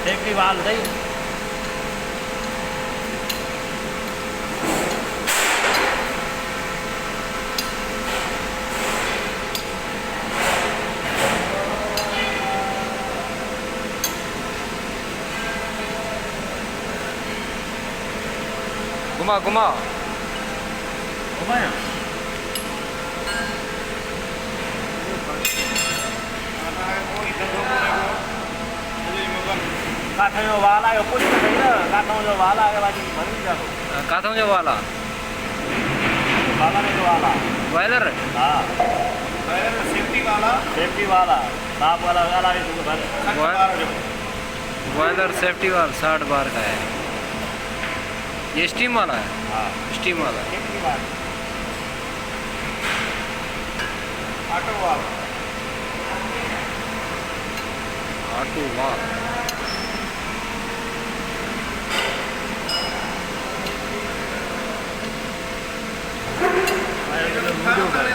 Safety valve सही। घुमा घुमा घुमाया काठों जो वाला है कुछ तो नहीं ना, काठों जो वाला है बाकी भर नहीं जाओ। काथों जो वाला वाला में जो वाला बॉयलर हाँ सेफ्टी वाला बाप वाला वाला है तो भर। बॉयलर सेफ्टी वाला 60 बार का है। ये स्टीम वाला है। हाँ स्टीम वाला सेफ्टी वाला ऑटो वाला ऑटो वाल वीडियो कर